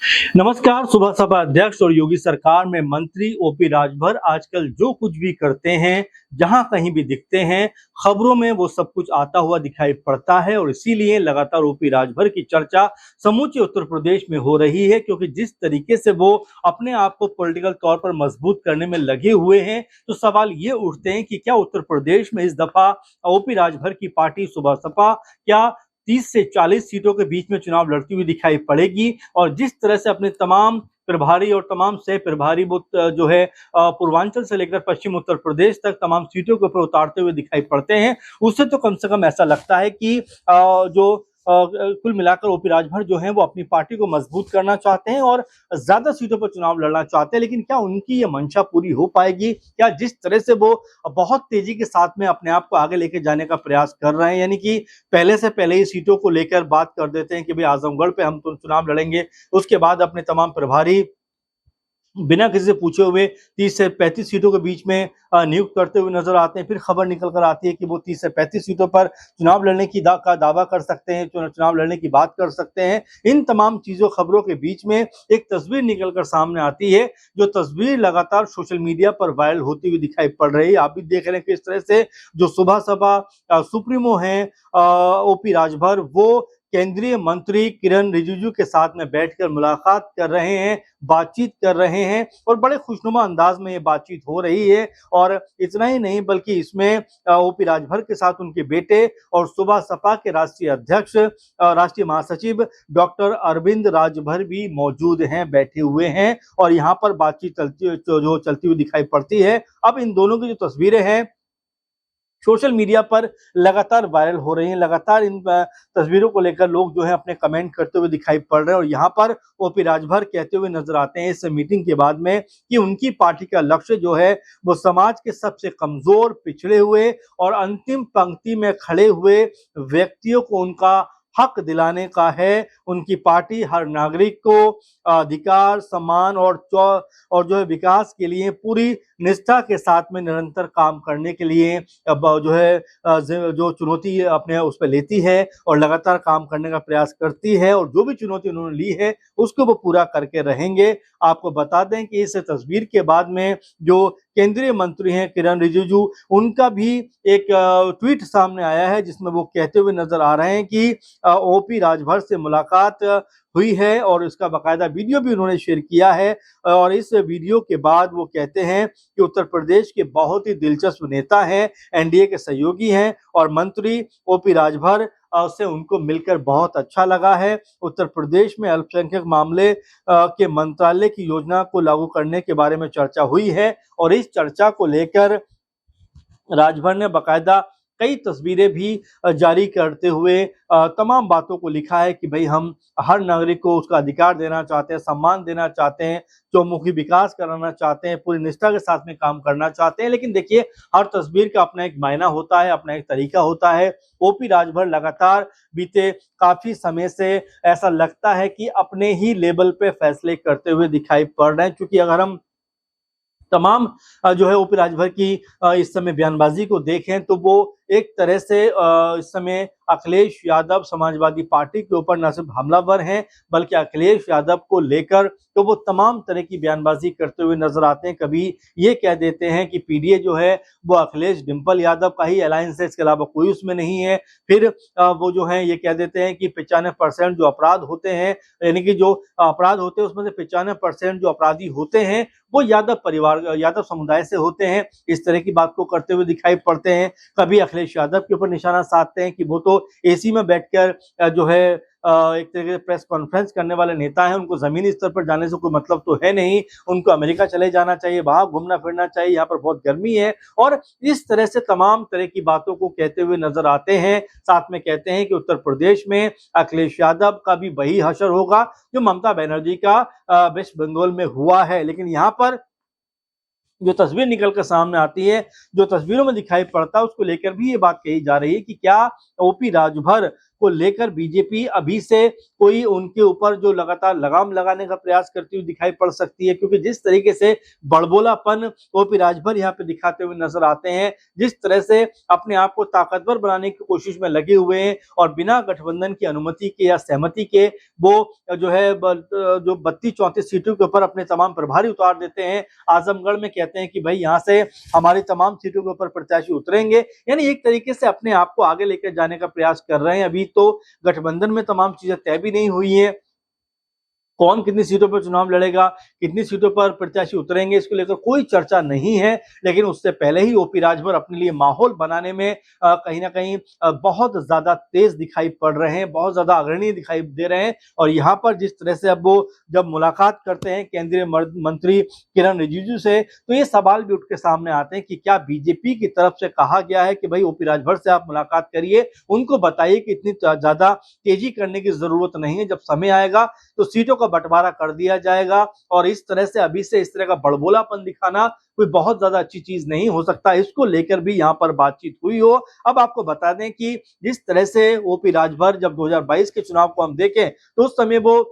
नमस्कार। सुबह सपा अध्यक्ष और योगी सरकार में मंत्री ओपी राजभर आजकल जो कुछ भी करते हैं, जहां कहीं भी दिखते हैं, खबरों में वो सब कुछ आता हुआ दिखाई पड़ता है और इसीलिए लगातार ओपी राजभर की चर्चा समूचे उत्तर प्रदेश में हो रही है। क्योंकि जिस तरीके से वो अपने आप को पॉलिटिकल तौर पर मजबूत करने में लगे हुए हैं, तो सवाल ये उठते हैं कि क्या उत्तर प्रदेश में इस दफा ओपी राजभर की पार्टी सुबह सपा क्या 30 से 40 सीटों के बीच में चुनाव लड़ती हुई दिखाई पड़ेगी। और जिस तरह से अपने तमाम प्रभारी और तमाम सह प्रभारी जो है पूर्वांचल से लेकर पश्चिम उत्तर प्रदेश तक तमाम सीटों के ऊपर उतारते हुए दिखाई पड़ते हैं, उससे तो कम से कम ऐसा लगता है कि जो कुल मिलाकर ओपी राजभर जो है वो अपनी पार्टी को मजबूत करना चाहते हैं और ज्यादा सीटों पर चुनाव लड़ना चाहते हैं। लेकिन क्या उनकी ये मंशा पूरी हो पाएगी? क्या जिस तरह से वो बहुत तेजी के साथ में अपने आप को आगे लेके जाने का प्रयास कर रहे हैं, यानी कि पहले से पहले ही सीटों को लेकर बात कर देते हैं कि भाई आजमगढ़ पे हम तो चुनाव लड़ेंगे, उसके बाद अपने तमाम प्रभारी बिना किसी से पूछे हुए 30 से 35 सीटों के बीच में नियुक्त करते हुए नजर आते हैं। फिर खबर निकल कर आती है कि वो 30 से 35 सीटों पर चुनाव लड़ने की का दावा कर सकते हैं, चुनाव लड़ने की बात कर सकते हैं। इन तमाम चीजों खबरों के बीच में एक तस्वीर निकल कर सामने आती है, जो तस्वीर लगातार सोशल मीडिया पर वायरल होती हुई दिखाई पड़ रही है। आप भी देख रहे हैं किस तरह से जो सुबह सपा सुप्रीमो है ओपी राजभर, वो केंद्रीय मंत्री किरण रिजिजू के साथ में बैठकर मुलाकात कर रहे हैं, बातचीत कर रहे हैं और बड़े खुशनुमा अंदाज में ये बातचीत हो रही है। और इतना ही नहीं बल्कि इसमें ओपी राजभर के साथ उनके बेटे और सुबह सपा के राष्ट्रीय अध्यक्ष राष्ट्रीय महासचिव डॉक्टर अरविंद राजभर भी मौजूद हैं, बैठे हुए हैं और यहाँ पर बातचीत चलती हुई दिखाई पड़ती है। अब इन दोनों की जो तस्वीरें हैं सोशल मीडिया पर लगातार वायरल हो रही हैं, लगातार इन तस्वीरों को लेकर लोग जो है अपने कमेंट करते हुए दिखाई पड़ रहे हैं। और यहाँ पर ओपी राजभर कहते हुए नजर आते हैं इस मीटिंग के बाद में कि उनकी पार्टी का लक्ष्य जो है वो समाज के सबसे कमजोर, पिछड़े हुए और अंतिम पंक्ति में खड़े हुए व्यक्तियों को उनका हक दिलाने का है। उनकी पार्टी हर नागरिक को अधिकार, सम्मान और जो है विकास के लिए पूरी निष्ठा के साथ में निरंतर काम करने के लिए अब जो है जो चुनौती अपने उस पर लेती है और लगातार काम करने का प्रयास करती है और जो भी चुनौती उन्होंने ली है उसको वो पूरा करके रहेंगे। आपको बता दें कि इस तस्वीर के बाद में जो केंद्रीय मंत्री हैं किरण रिजिजू, उनका भी एक ट्वीट सामने आया है जिसमें वो कहते हुए नजर आ रहे हैं कि ओपी राजभर से मुलाकात हुई है और इसका बाकायदा वीडियो भी उन्होंने शेयर किया है। और इस वीडियो के बाद वो कहते हैं कि उत्तर प्रदेश के बहुत ही दिलचस्प नेता हैं, एनडीए के सहयोगी हैं और मंत्री ओपी राजभर से उनको मिलकर बहुत अच्छा लगा है। उत्तर प्रदेश में अल्पसंख्यक मामले के मंत्रालय की योजना को लागू करने के बारे में चर्चा हुई है और इस चर्चा को लेकर राजभर ने बाकायदा कई तस्वीरें भी जारी करते हुए तमाम बातों को लिखा है कि भाई हम हर नागरिक को उसका अधिकार देना चाहते हैं, सम्मान देना चाहते हैं, चौमुखी विकास कराना चाहते हैं, पूरी निष्ठा के साथ में काम करना चाहते हैं। लेकिन देखिए हर तस्वीर का अपना एक मायना होता है, अपना एक तरीका होता है। ओपी राजभर लगातार बीते काफी समय से ऐसा लगता है कि अपने ही लेवल पे फैसले करते हुए दिखाई पड़ रहे हैं। क्योंकि अगर हम तमाम जो है ओपी राजभर की इस समय बयानबाजी को देखें तो वो एक तरह से इस समय अखिलेश यादव समाजवादी पार्टी के ऊपर न सिर्फ हमलावर हैं बल्कि अखिलेश यादव को लेकर तो वो तमाम तरह की बयानबाजी करते हुए नजर आते हैं। कभी ये कह देते हैं कि पीडीए जो है वो अखिलेश डिंपल यादव का ही अलायंस है, इसके अलावा कोई उसमें नहीं है। फिर वो जो है ये कह देते हैं कि 95% जो अपराध होते हैं, यानी कि जो अपराध होते हैं उसमें से 95% जो अपराधी होते हैं वो यादव परिवार, यादव समुदाय से होते हैं। इस तरह की बात को करते हुए दिखाई पड़ते हैं। कभी अखिलेश यादव के ऊपर निशाना साधते हैं कि वो तो एसी में बैठकर जो है एक तरह से प्रेस कॉन्फ्रेंस करने वाले नेता हैं, उनको जमीनी स्तर पर जाने से कोई मतलब तो है नहीं, उनको अमेरिका चले जाना चाहिए, वहां घूमना फिरना चाहिए, यहाँ पर बहुत गर्मी है। और इस तरह से तमाम तरह की बातों को कहते हुए नजर आते हैं। साथ में कहते हैं कि उत्तर प्रदेश में अखिलेश यादव का भी वही हशर होगा जो ममता बनर्जी का वेस्ट बंगाल में हुआ है। लेकिन यहाँ पर जो तस्वीर निकल कर सामने आती है, जो तस्वीरों में दिखाई पड़ता है, उसको लेकर भी ये बात कही जा रही है कि क्या ओपी राजभर को लेकर बीजेपी अभी से कोई उनके ऊपर जो लगातार लगाम लगाने का प्रयास करती हुई दिखाई पड़ सकती है, क्योंकि जिस तरीके से बड़बोलापन ओपी राजभर यहाँ पे दिखाते हुए नजर आते हैं, जिस तरह से अपने आप को ताकतवर बनाने की कोशिश में लगे हुए हैं और बिना गठबंधन की अनुमति के या सहमति के वो जो है जो 32-34 सीटों के ऊपर अपने तमाम प्रभारी उतार देते हैं। आजमगढ़ में कहते हैं कि भाई यहाँ से हमारी तमाम सीटों के ऊपर प्रत्याशी उतरेंगे, यानी एक तरीके से अपने आप को आगे लेकर जाने का प्रयास कर रहे हैं। अभी तो गठबंधन में तमाम चीजें तय भी नहीं हुई है, कौन कितनी सीटों पर चुनाव लड़ेगा, कितनी सीटों पर प्रत्याशी उतरेंगे, इसको लेकर कोई चर्चा नहीं है। लेकिन उससे पहले ही ओपी राजभर अपने लिए माहौल बनाने में कहीं ना कहीं बहुत ज्यादा तेज दिखाई पड़ रहे हैं, बहुत ज्यादा अग्रणी दिखाई दे रहे हैं। और यहाँ पर जिस तरह से अब वो जब मुलाकात करते हैं केंद्रीय मंत्री किरण रिजिजू से, तो ये सवाल भी उठ के सामने आते हैं कि क्या बीजेपी की तरफ से कहा गया है कि भाई ओपी राजभर से आप मुलाकात करिए, उनको बताइए कि इतनी ज्यादा तेजी करने की जरूरत नहीं है, जब समय आएगा तो सीटों का बंटवारा कर दिया जाएगा। और इस तरह से अभी से इस तरह का बड़बोलापन दिखाना कोई बहुत ज्यादा अच्छी चीज नहीं हो सकता, इसको लेकर भी यहाँ पर बातचीत हुई हो। अब आपको बता दें कि जिस तरह से ओपी राजभर जब 2022 के चुनाव को हम देखें तो उस समय वो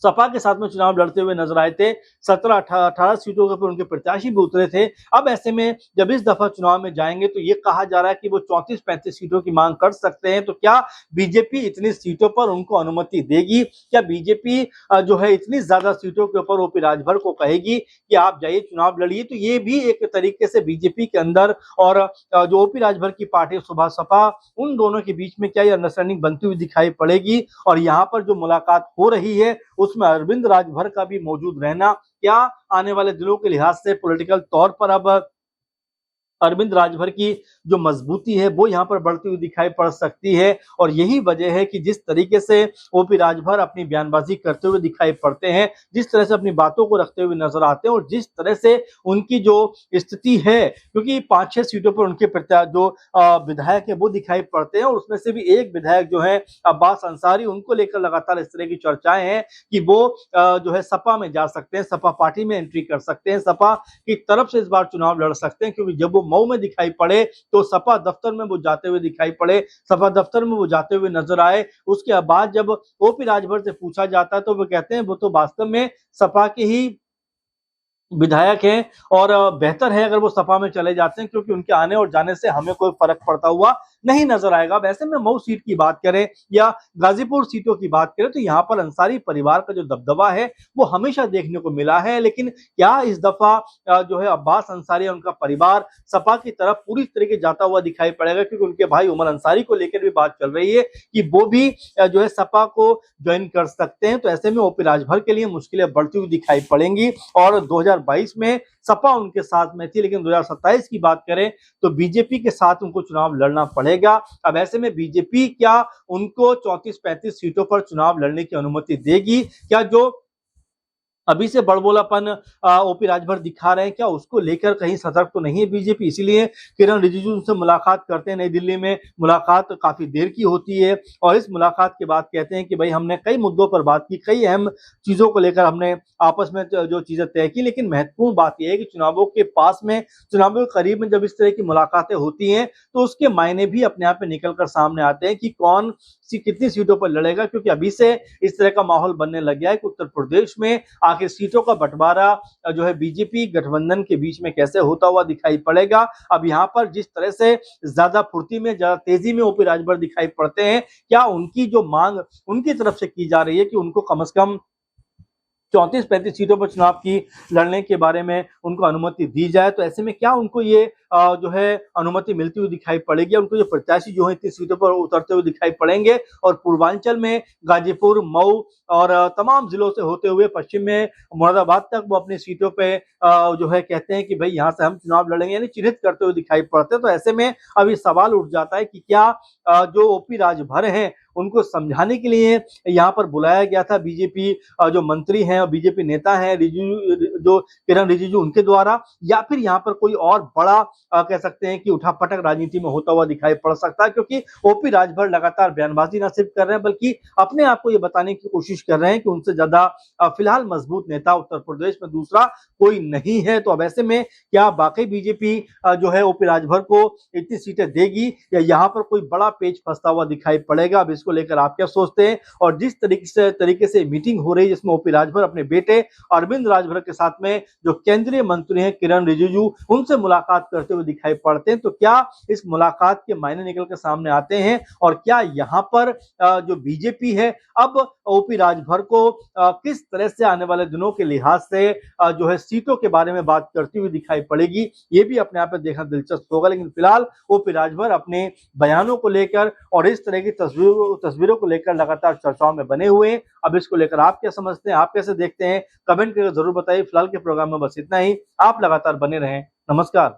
सपा के साथ में चुनाव लड़ते हुए नजर आए थे, 17-18 सीटों के ऊपर उनके प्रत्याशी भी उतरे थे। अब ऐसे में जब इस दफा चुनाव में जाएंगे तो ये कहा जा रहा है कि वो 34-35 सीटों की मांग कर सकते हैं। तो क्या बीजेपी इतनी सीटों पर उनको अनुमति देगी? क्या बीजेपी जो है इतनी ज्यादा सीटों के ऊपर ओपी राजभर को कहेगी कि आप जाइए चुनाव लड़िए? तो ये भी एक तरीके से बीजेपी के अंदर और जो ओपी राजभर की पार्टी सुभाष सपा, उन दोनों के बीच में क्या ये अंडरस्टैंडिंग बनती हुई दिखाई पड़ेगी? और यहाँ पर जो मुलाकात हो रही है उसमें अरविंद राजभर का भी मौजूद रहना क्या आने वाले दिनों के लिहाज से पॉलिटिकल तौर पर अब अरविंद राजभर की जो मजबूती है वो यहाँ पर बढ़ती हुई दिखाई पड़ सकती है? और यही वजह है कि जिस तरीके से ओपी राजभर अपनी बयानबाजी करते हुए दिखाई पड़ते हैं, जिस तरह से अपनी बातों को रखते हुए नजर आते हैं और जिस तरह से उनकी जो स्थिति है, क्योंकि 5-6 सीटों पर उनके जो विधायक है वो दिखाई पड़ते हैं और उसमें से भी एक विधायक जो है अब्बास अंसारी, उनको लेकर लगातार इस तरह की चर्चाएं हैं कि वो जो है सपा में जा सकते हैं, सपा पार्टी में एंट्री कर सकते हैं, सपा की तरफ से इस बार चुनाव लड़ सकते हैं। क्योंकि जब वो मऊ में दिखाई पड़े तो सपा दफ्तर में वो जाते हुए दिखाई पड़े, सपा दफ्तर में वो जाते हुए नजर आए। उसके बाद जब ओपी राजभर से पूछा जाता है तो वो कहते हैं वो तो वास्तव में सपा के ही विधायक हैं और बेहतर है अगर वो सपा में चले जाते हैं, क्योंकि उनके आने और जाने से हमें कोई फर्क पड़ता हुआ नहीं नजर आएगा। वैसे में मऊ सीट की बात करें या गाजीपुर सीटों की बात करें तो यहाँ पर अंसारी परिवार का जो दबदबा है वो हमेशा देखने को मिला है। लेकिन क्या इस दफा जो है अब्बास अंसारी और उनका परिवार सपा की तरफ पूरी तरीके जाता हुआ दिखाई पड़ेगा? क्योंकि उनके भाई उमर अंसारी को लेकर भी बात चल रही है कि वो भी जो है सपा को ज्वाइन कर सकते हैं। तो ऐसे में ओपी राजभर के लिए मुश्किलें बढ़ती हुई दिखाई पड़ेंगी। और 2022 में सपा उनके साथ में थी, लेकिन 2027 की बात करें तो बीजेपी के साथ उनको चुनाव लड़ना पड़ेगा। अब ऐसे में बीजेपी क्या उनको 34-35 सीटों पर चुनाव लड़ने की अनुमति देगी? क्या जो अभी से बड़बोलापन ओपी राजभर दिखा रहे हैं, क्या उसको लेकर कहीं सतर्क तो नहीं है बीजेपी? इसीलिए किरण रिजिजू उनसे मुलाकात करते हैं नई दिल्ली में, मुलाकात काफी देर की होती है और इस मुलाकात के बाद कहते हैं कि भाई हमने कई मुद्दों पर बात की, कई अहम चीजों को लेकर हमने आपस में जो चीजें तय की। लेकिन महत्वपूर्ण बात यह है कि चुनावों के पास में, चुनावों के करीब में जब इस तरह की मुलाकातें होती हैं तो उसके मायने भी अपने आप में निकल कर सामने आते हैं कि कौन सी कितनी सीटों पर लड़ेगा। क्योंकि अभी से इस तरह का माहौल बनने लग गया है कि उत्तर प्रदेश में आखिर सीटों का बंटवारा जो है बीजेपी गठबंधन के बीच में कैसे होता हुआ दिखाई पड़ेगा। अब यहाँ पर जिस तरह से ज्यादा फुर्ती में, ज्यादा तेजी में ओपी राजभर दिखाई पड़ते हैं, क्या उनकी जो मांग उनकी तरफ से की जा रही है कि उनको कम से कम 34-35 सीटों पर चुनाव की लड़ने के बारे में उनको अनुमति दी जाए? तो ऐसे में क्या उनको ये जो है अनुमति मिलती हुई दिखाई पड़ेगी? उनको जो प्रत्याशी जो है इतनी सीटों पर उतरते हुए दिखाई पड़ेंगे? और पूर्वांचल में गाजीपुर, मऊ और तमाम जिलों से होते हुए पश्चिम में मुरादाबाद तक वो अपनी सीटों पे जो है कहते हैं कि भाई यहाँ से हम चुनाव लड़ेंगे, यानी चिन्हित करते हुए दिखाई पड़ते हैं। तो ऐसे में अभी सवाल उठ जाता है कि क्या जो ओपी राजभर हैं उनको समझाने के लिए यहाँ पर बुलाया गया था बीजेपी जो मंत्री हैं और बीजेपी नेता हैं रिजिजू, जो किरण रिजिजू, उनके द्वारा, या फिर यहाँ पर कोई और बड़ा कह सकते हैं कि उठापटक राजनीति में होता हुआ दिखाई पड़ सकता है? क्योंकि ओपी राजभर लगातार बयानबाजी न सिर्फ कर रहे हैं बल्कि अपने आप को ये बताने की कोशिश कर रहे हैं कि उनसे ज्यादा फिलहाल मजबूत नेता उत्तर प्रदेश में दूसरा कोई नहीं है। तो अब ऐसे में क्या वाकई बीजेपी जो है ओपी राजभर को इतनी सीटें देगी या यहाँ पर कोई बड़ा पेच फंसता हुआ दिखाई पड़ेगा? अब इसको लेकर आप क्या सोचते हैं? और जिस तरीके से मीटिंग हो रही है जिसमें ओपी राजभर अपने बेटे अरविंद राजभर के साथ में जो केंद्रीय मंत्री हैं किरण रिजिजू उनसे मुलाकात करते हुए दिखाई पड़ते हैं, तो क्या इस मुलाकात के मायने निकल कर सामने आते हैं? और क्या यहाँ पर जो बीजेपी है अब ओपी राजभर को किस तरह से आने वाले दिनों के लिहाज से जो है सीटों के बारे में बात करती हुई दिखाई पड़ेगी, ये भी अपने आप में देखना दिलचस्प होगा। लेकिन फिलहाल ओपी राजभर अपने बयानों को लेकर और इस तरह की तस्वीरों को लेकर लगातार चर्चाओं में बने हुए हैं। अब इसको लेकर आप क्या समझते हैं, आप कैसे देखते हैं, कमेंट करके जरूर बताइए। फिलहाल के प्रोग्राम में बस इतना ही। आप लगातार बने रहें। नमस्कार।